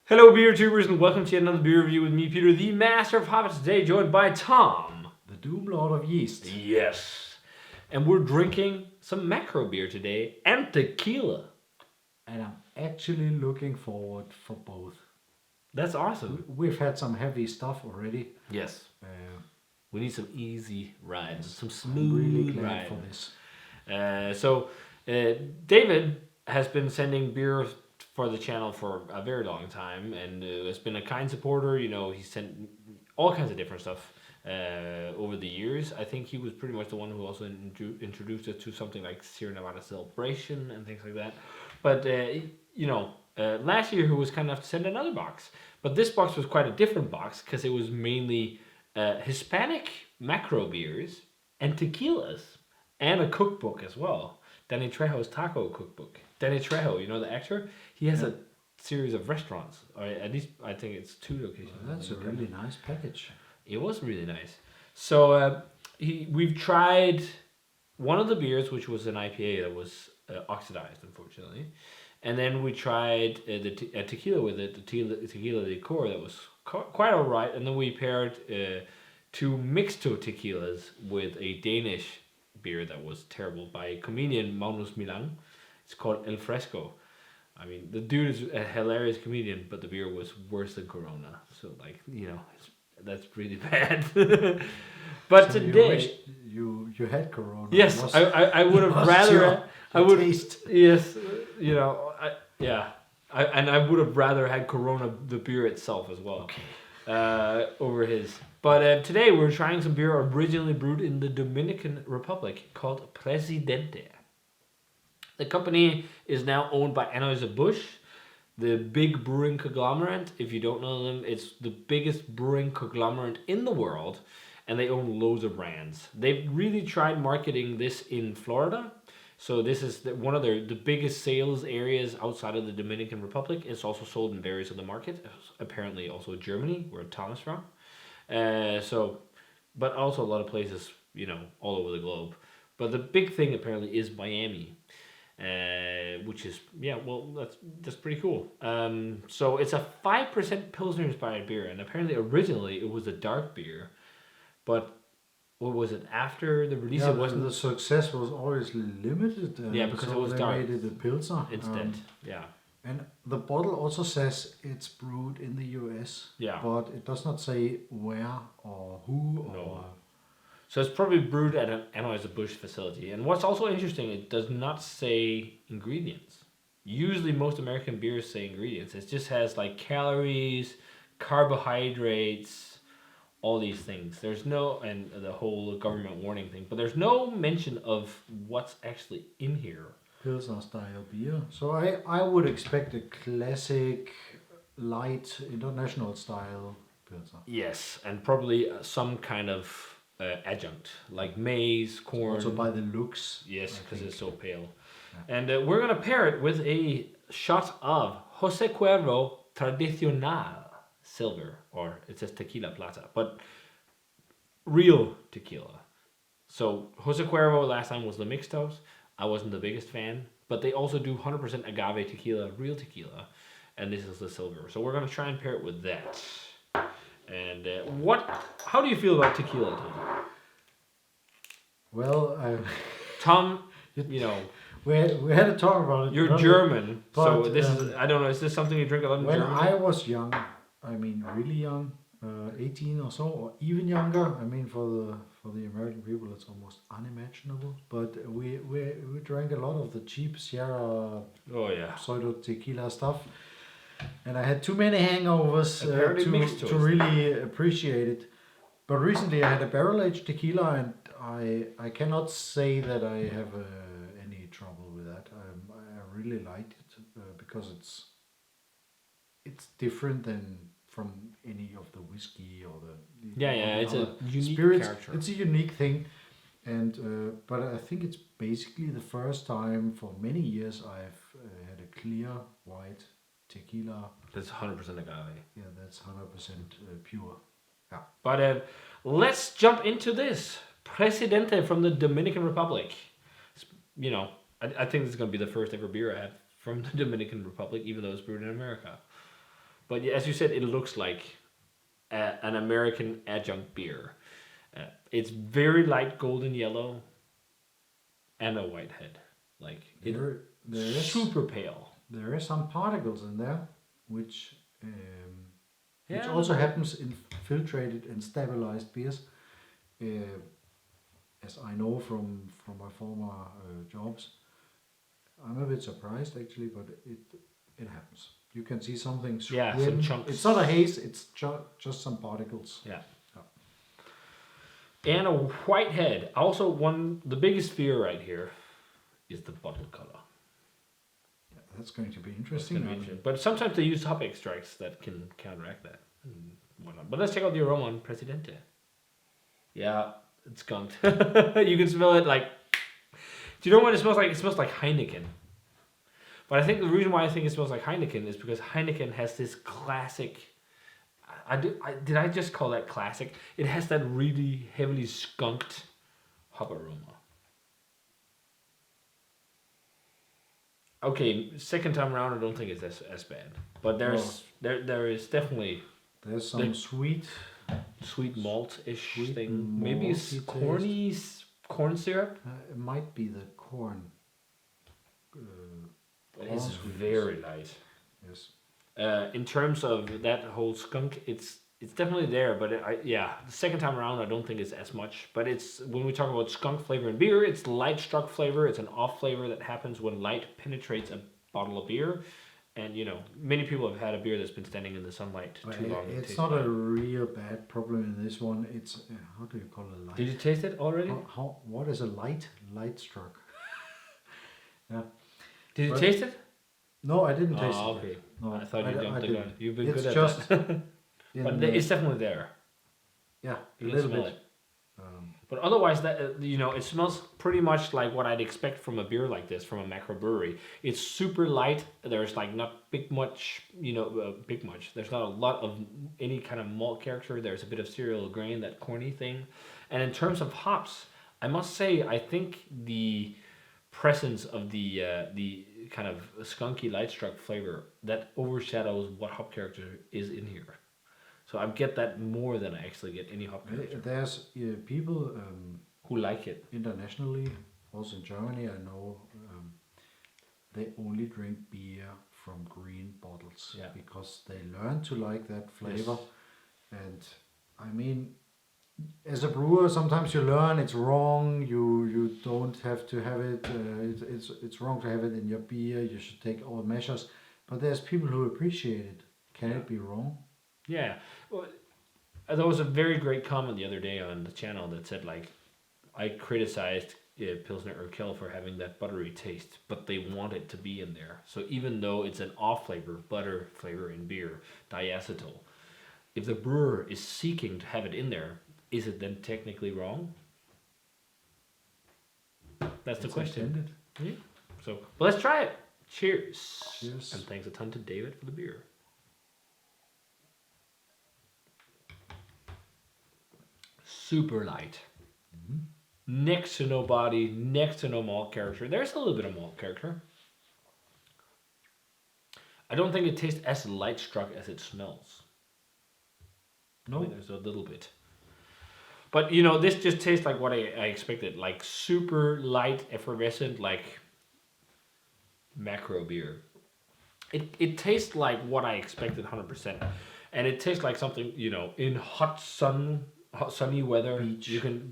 Hello, beer tubers, and welcome to another beer review with me, Peter, the master of hobbits. Today, joined by Tom. The Doom Lord of Yeast. Yes. And we're drinking some macro beer today and tequila. And I'm actually looking forward for both. That's awesome. We've had some heavy stuff already. Yes. We need some easy rides, Yes, some I'm smooth really glad rides. for this. David has been sending beer for the channel for a very long time and has been a kind supporter. You know, he sent all kinds of different stuff over the years. I think he was pretty much the one who also introduced us to something like Sierra Nevada Celebration and things like that. But, last year he was kind enough to send another box. But this box was quite a different box because it was mainly Hispanic macro beers and tequilas and a cookbook as well. Danny Trejo's taco cookbook. Danny Trejo, you know the actor? He has a series of restaurants, or at least I think it's 2 locations. Well, that's a really nice package. It was really nice. So we've tried one of the beers, which was an IPA that was oxidized, unfortunately. And then we tried a tequila with it, the tequila liqueur that was quite all right. And then we paired 2 mixto tequilas with a Danish beer that was terrible by comedian Magnus Milan. It's called El Fresco. I mean, the dude is a hilarious comedian, but the beer was worse than Corona. So, that's really bad. But so today, you had Corona. yes, I would have rather. I would taste. Yes, I would have rather had Corona, the beer itself, as well. Okay. Over his. But today we're trying some beer originally brewed in the Dominican Republic called Presidente. The company is now owned by Anheuser-Busch, the big brewing conglomerate. If you don't know them, it's the biggest brewing conglomerate in the world, and they own loads of brands. They've really tried marketing this in Florida. So this is one of the biggest sales areas outside of the Dominican Republic. It's also sold in various other markets, apparently also Germany, where Tom is from. But also a lot of places, all over the globe. But the big thing apparently is Miami, which is, that's pretty cool. So it's a 5% Pilsner inspired beer, and apparently originally it was a dark beer, but what was it, after the release it wasn't... The success was always limited. Because so it was they dark. made it a Pilsner. Instead, And the bottle also says it's brewed in the US. Yeah. But it does not say where or who or... No. So it's probably brewed at an Anheuser-Busch facility. And what's also interesting, it does not say ingredients. Usually most American beers say ingredients. It just has like calories, carbohydrates, all these things. There's no, and the whole government warning thing, but there's no mention of what's actually in here. Pilsner style beer. So I would expect a classic, light, international style Pilsner. Yes, and probably some kind of adjunct, like maize, corn. Also by the looks. Yes, because it's so pale. Yeah. And we're going to pair it with a shot of Jose Cuervo Tradicional Silver, or it says Tequila Plata, but real tequila. So Jose Cuervo last time was the mixtos. I wasn't the biggest fan, but they also do 100% agave tequila, real tequila, and this is the silver. So we're going to try and pair it with that. And how do you feel about tequila, Tom? Well, Tom, we had a talk about it. you're German, so but, this is, I don't know, is this something you drink a lot in when Germany? I was young, I mean really young, 18 or so, or even younger. I mean for the American people, it's almost unimaginable. But we drank a lot of the cheap Sierra pseudo tequila stuff, and I had too many hangovers to really appreciate it. But recently I had a barrel aged tequila, and I cannot say that I have any trouble with that. I really liked it because it's different than from any of the whiskey or the it's a unique spirits. character. It's a unique thing, and but I think it's basically the first time for many years I've had a clear white tequila. That's 100% agave. Yeah, that's 100% pure. Yeah. But let's jump into this. Presidente from the Dominican Republic. I think this is going to be the first ever beer I have from the Dominican Republic, even though it's brewed in America. But as you said, it looks like an American adjunct beer. It's very light golden yellow and a white head. Like There is super pale. there is some particles in there, which Yeah, also happens in filtrated and stabilized beers. Uh, as I know from my former jobs, I'm a bit surprised actually, but it happens. You can see something Yeah, some swim. chunks. It's not a haze. It's just some particles. Yeah. Yeah. And a white head. Also, the biggest fear right here is the bottle color. That's going to be interesting. But sometimes they use hop extracts that can counteract that. And whatnot. But let's check out the aroma on Presidente. Yeah, it's skunked. You can smell it like... Do you know what it smells like? It smells like Heineken. But I think the reason why I think it smells like Heineken is because Heineken has this classic... did I just call that classic? It has that really heavily skunked hop aroma. Okay, second time around, I don't think it's as bad. But there is definitely There's some sweet malt-ish Sweet thing. Maybe it's malty corn syrup. it might be the corn. It's sweetness. very light. Yes. In terms of that whole skunk, it's definitely there, but the second time around I don't think it's as much. But it's when we talk about skunk flavor in beer, it's light struck flavor. It's an off flavor that happens when light penetrates a bottle of beer, and many people have had a beer that's been standing in the sunlight too long. It's not a real bad problem in this one. It's how do you call it? Light? Did you taste it already? What is a light struck? Yeah. Did you taste it? No, I didn't taste it. Okay. No, I thought you jumped the gun. didn't. You've been It's good at just that. But it's definitely there. Yeah, You a can little smell bit. it. But otherwise, that it smells pretty much like what I'd expect from a beer like this from a macro brewery. It's super light. There's like not big much. There's not a lot of any kind of malt character. There's a bit of cereal grain, that corny thing. And in terms of hops, I must say I think the presence of the kind of skunky light struck flavor that overshadows what hop character is in here. So I get that more than I actually get any hop character. There's people Who like it. internationally, also in Germany, I know they only drink beer from green bottles because they learn to like that flavor. Yes. And I mean, as a brewer, sometimes you learn it's wrong. You don't have to have it. It's wrong to have it in your beer. You should take all measures. But there's people who appreciate it. Can it be wrong? Yeah. Well, there was a very great comment the other day on the channel that said, like, I criticized Pilsner Urquell for having that buttery taste, but they want it to be in there. So even though it's an off flavor, butter flavor in beer, diacetyl, if the brewer is seeking to have it in there, is it then technically wrong? That's the question. Intended. Yeah. So, well, let's try it. Cheers. Cheers. And thanks a ton to David for the beer. Super light. Next to no body, next to no malt character. There's a little bit of malt character. I don't think it tastes as light struck as it smells. No. I mean, there's a little bit. But, this just tastes like what I expected. Like super light, effervescent, like macro beer. It tastes like what I expected 100%. And it tastes like something, in hot sunny weather,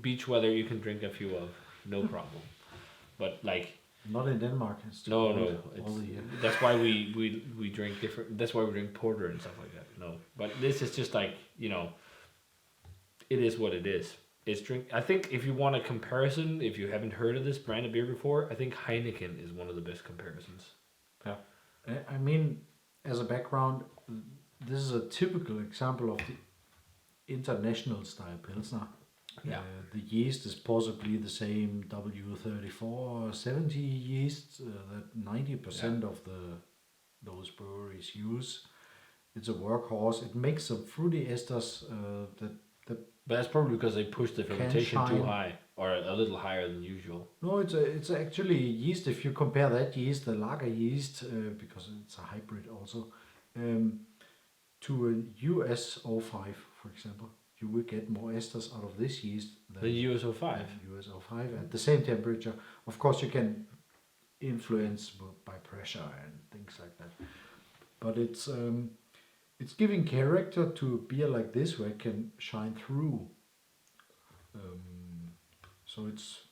beach weather, you can drink a few of, no problem. But like, not in Denmark. It's too no, cold all the year. that's why we drink different. That's why we drink porter and stuff like that. No, but this is just like it is what it is. It's drink. I think if you want a comparison, if you haven't heard of this brand of beer before, I think Heineken is one of the best comparisons. Yeah. I mean, as a background, this is a typical example of the international style Pilsner. Yeah. The yeast is possibly the same W34 or 70 yeast that 90% of those breweries use. It's a workhorse. It makes some fruity esters that But that's probably because they push the fermentation too shine. high, or a little higher than usual. No, it's actually yeast. If you compare that yeast, the lager yeast, because it's a hybrid also, to a US 05, for example, you will get more esters out of this yeast than The USO5. US 05 at the same temperature. Of course, you can influence by pressure and things like that. But it's giving character to a beer like this where it can shine through. So it's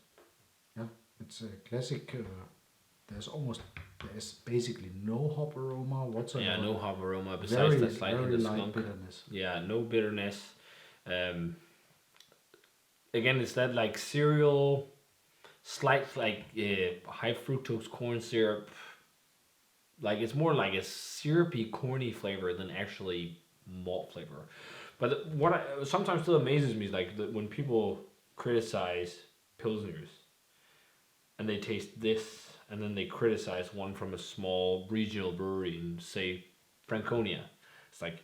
a classic. There's basically no hop aroma whatsoever. Yeah, no hop aroma besides the slightly light skunk. bitterness. Yeah, no bitterness. Again, it's that like cereal, slight like high fructose corn syrup. Like it's more like a syrupy, corny flavor than actually malt flavor. But what sometimes still amazes me is like when people criticize pilsners and they taste this and then they criticize one from a small regional brewery in say Franconia. It's like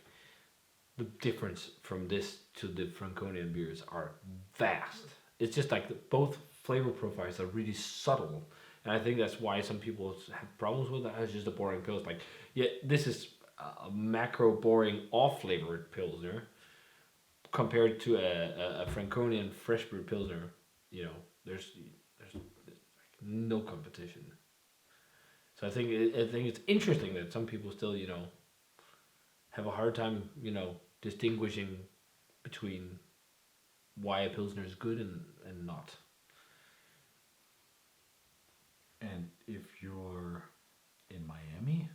the difference from this to the Franconian beers are vast. It's just like both flavor profiles are really subtle. And I think that's why some people have problems with that. It's just a boring pills. Like, yeah, this is a macro boring off flavored pilsner compared to a Franconian fresh brewed pilsner. You know, there's like no competition. So I think it's interesting that some people still have a hard time distinguishing between why a pilsner is good and not. And if you're in Miami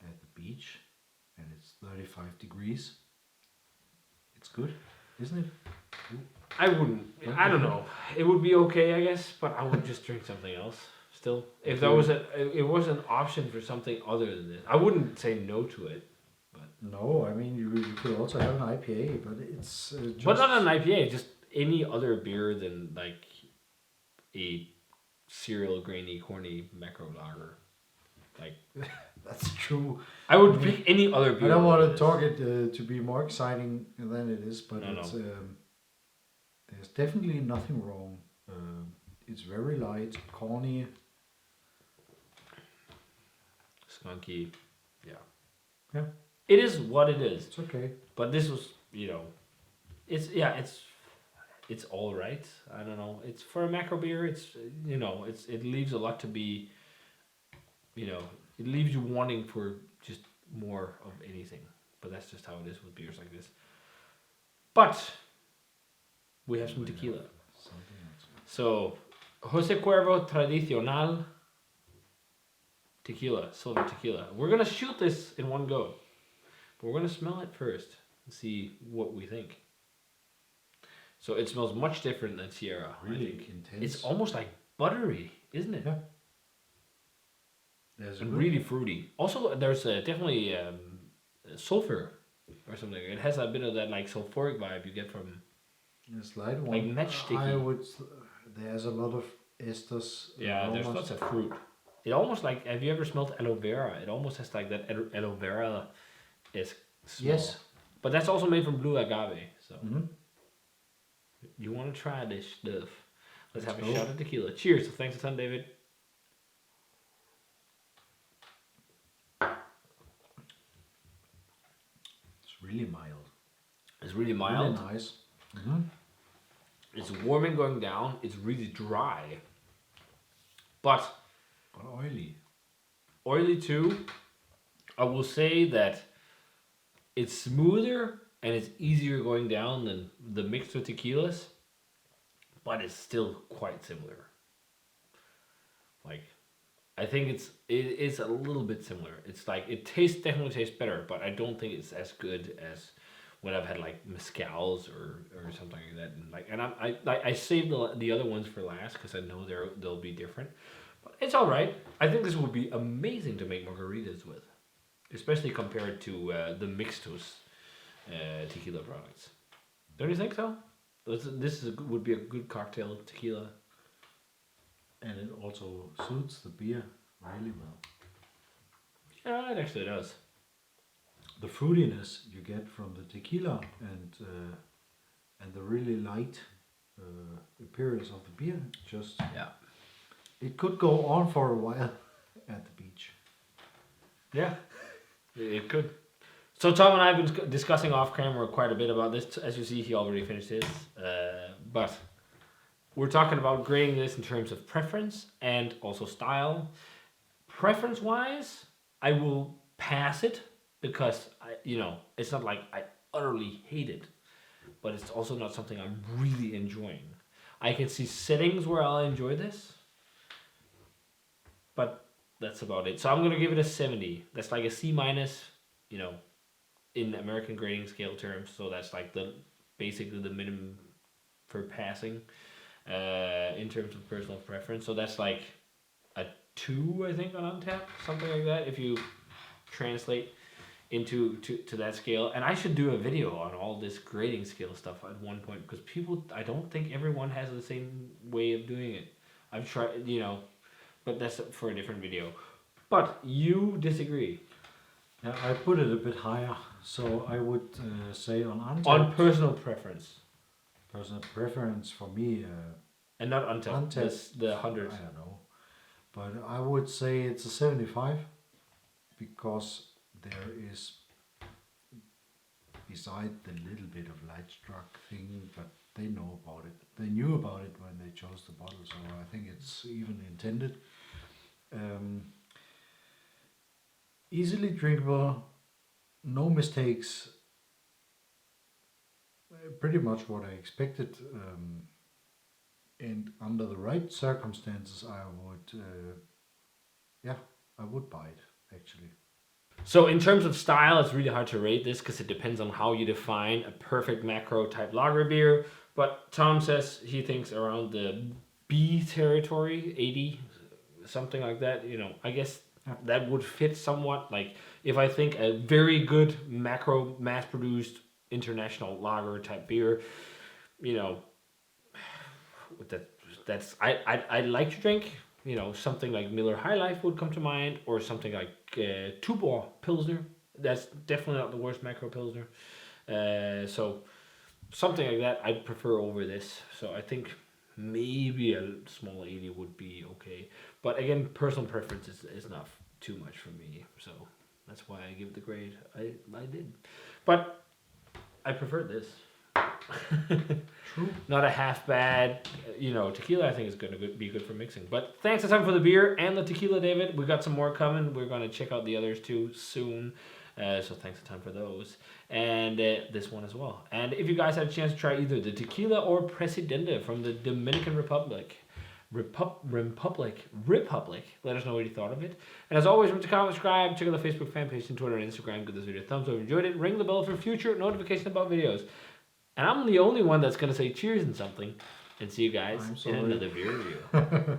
at the beach and it's 35 degrees, it's good, isn't it? I wouldn't. I don't know. It would be okay, I guess, but I would just drink something else. Still, if there was it was an option for something other than this, I wouldn't say no to it. But no, I mean you could also have an IPA, but it's just. But not an IPA. Just any other beer than like a cereal, grainy, corny macro lager. Like that's true. I would pick any other beer. I don't want to talk it to be more exciting than it is, but it's there's definitely nothing wrong. It's very light, corny, skunky. Yeah. It is what it is. It's okay. But this was, it's all right. I don't know. It's for a macro beer. It leaves a lot to be. It leaves you wanting for just more of anything. But that's just how it is with beers like this. But we have some tequila. So, Jose Cuervo Tradicional Tequila, silver tequila. We're gonna shoot this in one go, but we're gonna smell it first and see what we think. So it smells much different than Sierra. Really intense. It's almost like buttery, isn't it? Yeah. There's and really fruity. Also, there's definitely sulfur or something. It has a bit of that like sulfuric vibe you get from. A slight one. Like matchsticky. There's a lot of esters. Yeah, there's lots of fruit. It almost like, have you ever smelled aloe vera? It almost has like that aloe vera-esque smell. Yes. But that's also made from blue agave. So You want to try this stuff. Let's have a shot of tequila. Cheers. So thanks a ton, David. It's really mild. It's really mild. Really nice. It's warm and going down. It's really dry. But oily. Oily too. I will say that it's smoother and it's easier going down than the mixed with tequilas, but it's still quite similar. Like, I think it is a little bit similar. It's like definitely tastes better, but I don't think it's as good as when I've had like mezcals or something like that. I saved the other ones for last because I know they'll be different. But it's all right. I think this would be amazing to make margaritas with, especially compared to the mixtos tequila products. Don't you think so? This would be a good cocktail tequila. And it also suits the beer really well. Yeah, it actually does. The fruitiness you get from the tequila and the really light appearance of the beer, it could go on for a while at the beach. Yeah, it could. So Tom and I have been discussing off camera quite a bit about this. As you see, he already finished his. But we're talking about grading this in terms of preference and also style. Preference-wise, I will pass it because it's not like I utterly hate it, but it's also not something I'm really enjoying. I can see settings where I'll enjoy this, but that's about it. So I'm gonna give it a 70. That's like a C minus, in American grading scale terms. So that's like basically the minimum for passing, in terms of personal preference. So that's like a 2, I think, on Untappd, something like that. If you translate into to that scale, and I should do a video on all this grading scale stuff at one point because I don't think everyone has the same way of doing it. I've tried, but that's for a different video. But you disagree. Yeah, I put it a bit higher, so I would say on Untappd. On personal preference. Personal preference for me. And not Untappd. That's the 100. I don't know, but I would say it's a 75 because there is, beside the little bit of light struck thing, but they know about it. They knew about it when they chose the bottle, so I think it's even intended. Easily drinkable, no mistakes, pretty much what I expected, and under the right circumstances I would buy it actually. So in terms of style, it's really hard to rate this because it depends on how you define a perfect macro type lager beer, but Tom says he thinks around the B territory, 80, something like that. I guess that would fit somewhat. Like if I think a very good macro mass produced international lager type beer, that's I like to drink. Something like Miller High Life would come to mind, or something like Tuborg Pilsner. That's definitely not the worst macro Pilsner. So something like that I'd prefer over this. So I think maybe a small 80 would be okay. But again, personal preference is not too much for me. So that's why I give the grade I did. But I prefer this. True. Not a half bad, tequila I think is going to be good for mixing. But thanks a ton for the beer and the tequila, David. We got some more coming. We're going to check out the others too soon. So thanks a ton for those. And this one as well. And if you guys had a chance to try either the tequila or Presidente from the Dominican Republic, let us know what you thought of it. And as always, remember to comment, subscribe, check out the Facebook fan page and Twitter and Instagram. Give this video a thumbs up if you enjoyed it. Ring the bell for future notifications about videos. And I'm the only one that's going to say cheers and something. And see you guys in another beer review.